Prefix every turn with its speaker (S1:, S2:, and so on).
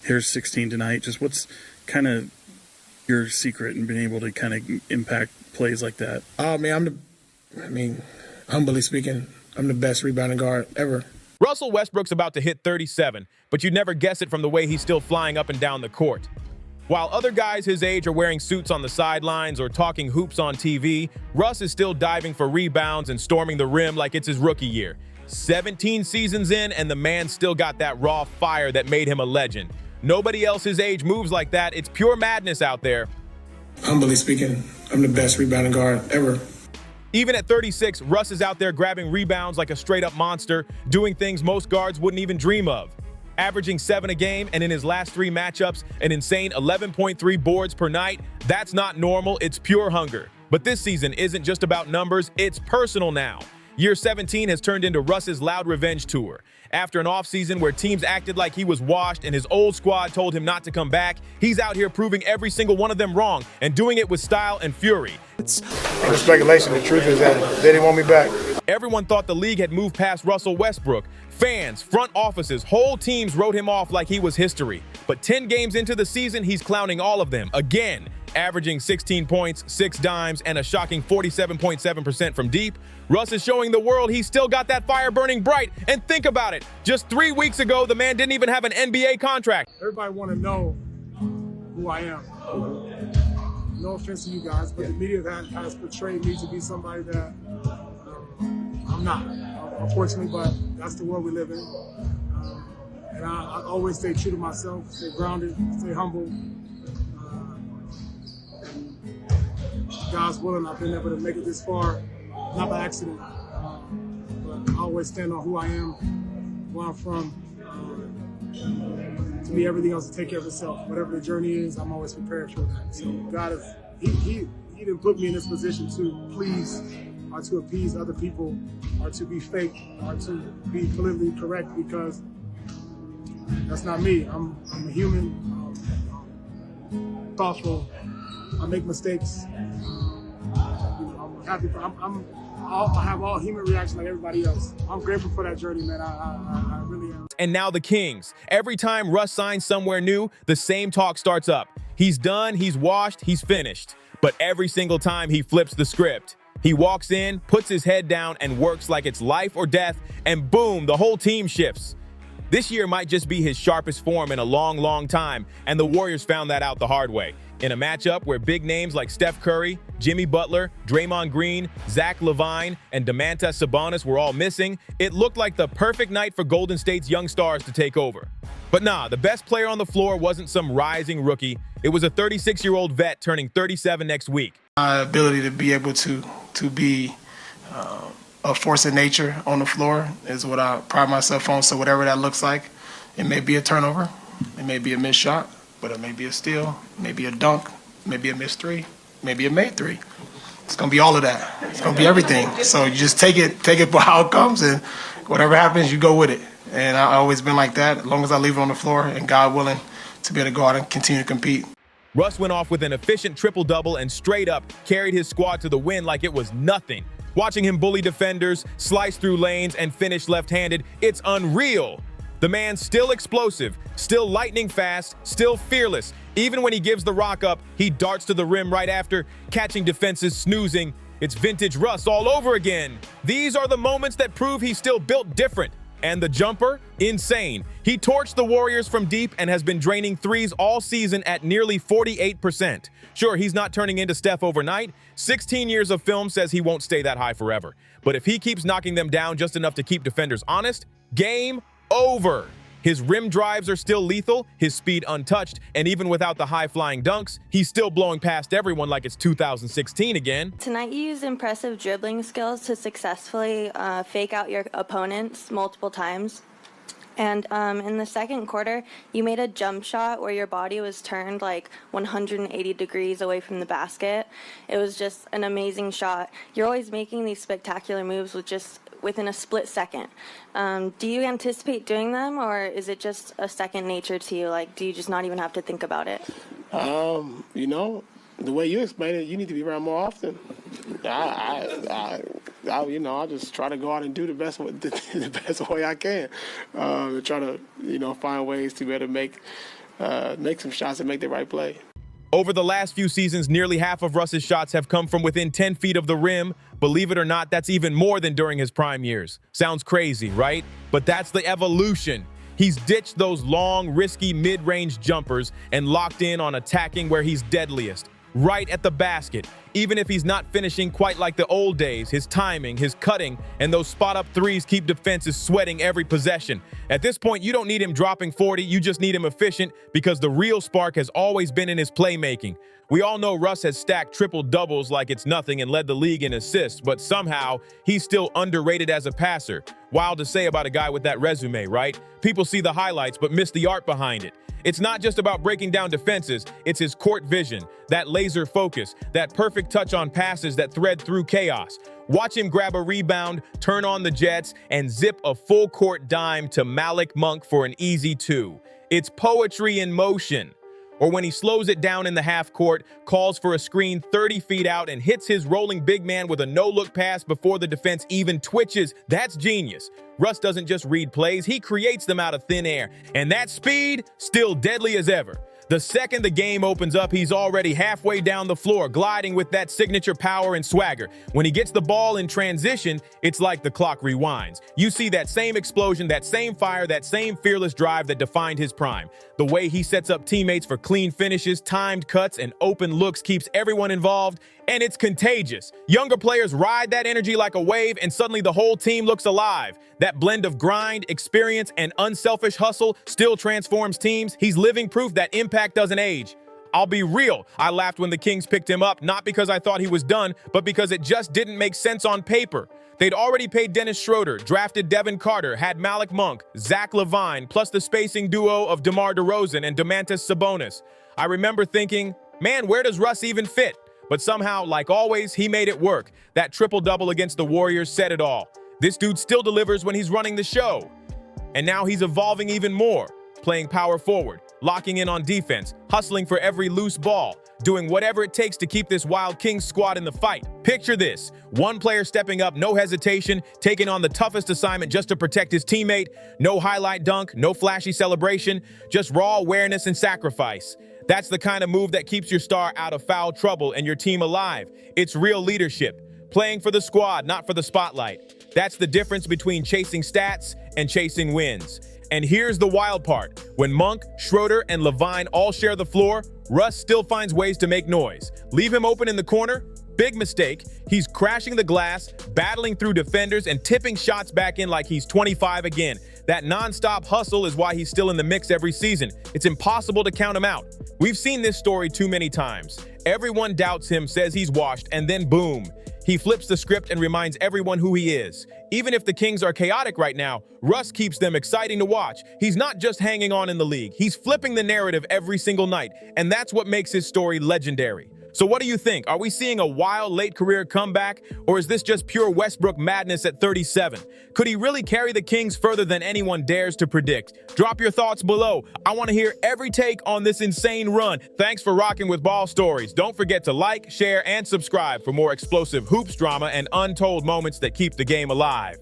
S1: here's 16 tonight. Just what's kind of your secret in being able to kind of impact plays like that?
S2: Oh, man, humbly speaking, I'm the best rebounding guard ever.
S3: Russell Westbrook's about to hit 37, but you'd never guess it from the way he's still flying up and down the court. While other guys his age are wearing suits on the sidelines or talking hoops on TV, Russ is still diving for rebounds and storming the rim like it's his rookie year. 17 seasons in, and the man still got that raw fire that made him a legend. Nobody else his age moves like that. It's pure madness out there.
S2: Humbly speaking, I'm the best rebounding guard ever.
S3: Even at 36, Russ is out there grabbing rebounds like a straight-up monster, doing things most guards wouldn't even dream of. Averaging 7 a game, and in his last 3 matchups, an insane 11.3 boards per night. That's not normal, it's pure hunger. But this season isn't just about numbers, it's personal now. Year 17 has turned into Russ's loud revenge tour. After an offseason where teams acted like he was washed and his old squad told him not to come back, he's out here proving every single one of them wrong and doing it with style and fury.
S2: It's speculation. The truth is that they didn't want me back.
S3: Everyone thought the league had moved past Russell Westbrook. Fans, front offices, whole teams wrote him off like he was history. But 10 games into the season, he's clowning all of them again. Averaging 16 points, 6 dimes, and a shocking 47.7% from deep, Russ is showing the world he's still got that fire burning bright. And think about it, just 3 weeks ago, the man didn't even have an NBA contract.
S4: Everybody want to know who I am. No offense to you guys, but the media has portrayed me to be somebody that I'm not, unfortunately, but that's the world we live in. And I always stay true to myself, stay grounded, stay humble. God's willing, I've been able to make it this far, not by accident, but I always stand on who I am, where I'm from. To me, everything else will take care of itself. Whatever the journey is, I'm always prepared for that. So God is, He didn't put me in this position to please or to appease other people or to be fake or to be politically correct, because that's not me. I'm a human, thoughtful. I make mistakes. I'm happy. I have all human reactions like everybody else. I'm grateful for that journey, man. I really am.
S3: And now the Kings. Every time Russ signs somewhere new, the same talk starts up. He's done, he's washed, he's finished. But every single time he flips the script. He walks in, puts his head down, and works like it's life or death, and boom, the whole team shifts. This year might just be his sharpest form in a long, long time, and the Warriors found that out the hard way. In a matchup where big names like Steph Curry, Jimmy Butler, Draymond Green, Zach LaVine, and Domantas Sabonis were all missing, it looked like the perfect night for Golden State's young stars to take over. But nah, the best player on the floor wasn't some rising rookie. It was a 36-year-old vet turning 37 next week.
S2: My ability to be able to be a force of nature on the floor is what I pride myself on. So whatever that looks like, it may be a turnover, it may be a missed shot, but it may be a steal, maybe a dunk, maybe a missed 3, maybe a made 3. It's gonna be all of that. It's gonna be everything. So you just take it for how it comes, and whatever happens, you go with it. And I've always been like that, as long as I leave it on the floor, and God willing, to be able to go out and continue to compete.
S3: Russ went off with an efficient triple-double and straight up carried his squad to the win like it was nothing. Watching him bully defenders, slice through lanes, and finish left-handed, it's unreal. The man's still explosive, still lightning fast, still fearless. Even when he gives the rock up, he darts to the rim right after, catching defenses snoozing. It's vintage Russ all over again. These are the moments that prove he's still built different. And the jumper? Insane. He torched the Warriors from deep and has been draining threes all season at nearly 48%. Sure, he's not turning into Steph overnight. 16 years of film says he won't stay that high forever. But if he keeps knocking them down just enough to keep defenders honest, game over. His rim drives are still lethal, his speed untouched, and even without the high-flying dunks, he's still blowing past everyone like it's 2016 again.
S5: Tonight you used impressive dribbling skills to successfully fake out your opponents multiple times. And in the second quarter, you made a jump shot where your body was turned like 180 degrees away from the basket. It was just an amazing shot. You're always making these spectacular moves within a split second. Do you anticipate doing them, or is it just a second nature to you? Like, do you just not even have to think about it?
S2: You know, the way you explain it, you need to be around more often. I just try to go out and do the best way I can. Try to, find ways to be able to make make some shots and make the right play.
S3: Over the last few seasons, nearly half of Russ's shots have come from within 10 feet of the rim. Believe it or not, that's even more than during his prime years. Sounds crazy, right? But that's the evolution. He's ditched those long, risky mid-range jumpers and locked in on attacking where he's deadliest, right at the basket. Even if he's not finishing quite like the old days, his timing, his cutting, and those spot-up threes keep defenses sweating every possession. At this point, you don't need him dropping 40, you just need him efficient, because the real spark has always been in his playmaking. We all know Russ has stacked triple-doubles like it's nothing and led the league in assists, but somehow he's still underrated as a passer. Wild to say about a guy with that resume, right? People see the highlights but miss the art behind it. It's not just about breaking down defenses, it's his court vision, that laser focus, that perfect touch on passes that thread through chaos. Watch him grab a rebound, turn on the Jets, and zip a full-court dime to Malik Monk for an easy 2. It's poetry in motion. Or when he slows it down in the half court, calls for a screen 30 feet out, and hits his rolling big man with a no-look pass before the defense even twitches. That's genius. Russ doesn't just read plays, he creates them out of thin air. And that speed, still deadly as ever. The second the game opens up, he's already halfway down the floor, gliding with that signature power and swagger. When he gets the ball in transition, it's like the clock rewinds. You see that same explosion, that same fire, that same fearless drive that defined his prime. The way he sets up teammates for clean finishes, timed cuts, and open looks keeps everyone involved, and it's contagious. Younger players ride that energy like a wave, and suddenly the whole team looks alive. That blend of grind, experience, and unselfish hustle still transforms teams. He's living proof that impact doesn't age. I'll be real, I laughed when the Kings picked him up, not because I thought he was done, but because it just didn't make sense on paper. They'd already paid Dennis Schroeder, drafted Devin Carter, had Malik Monk, Zach LaVine, plus the spacing duo of DeMar DeRozan and Domantas Sabonis. I remember thinking, man, where does Russ even fit? But somehow, like always, he made it work. That triple-double against the Warriors said it all. This dude still delivers when he's running the show. And now he's evolving even more, playing power forward, locking in on defense, hustling for every loose ball, doing whatever it takes to keep this Wild Kings squad in the fight. Picture this, one player stepping up, no hesitation, taking on the toughest assignment just to protect his teammate, no highlight dunk, no flashy celebration, just raw awareness and sacrifice. That's the kind of move that keeps your star out of foul trouble and your team alive. It's real leadership, playing for the squad, not for the spotlight. That's the difference between chasing stats and chasing wins. And here's the wild part. When Monk, Schroeder, and LaVine all share the floor, Russ still finds ways to make noise. Leave him open in the corner? Big mistake. He's crashing the glass, battling through defenders, and tipping shots back in like he's 25 again. That non-stop hustle is why he's still in the mix every season. It's impossible to count him out. We've seen this story too many times. Everyone doubts him, says he's washed, and then boom. He flips the script and reminds everyone who he is. Even if the Kings are chaotic right now, Russ keeps them exciting to watch. He's not just hanging on in the league, he's flipping the narrative every single night, and that's what makes his story legendary. So what do you think? Are we seeing a wild late career comeback, or is this just pure Westbrook madness at 37? Could he really carry the Kings further than anyone dares to predict? Drop your thoughts below. I want to hear every take on this insane run. Thanks for rocking with Ball Stories. Don't forget to like, share, and subscribe for more explosive hoops drama and untold moments that keep the game alive.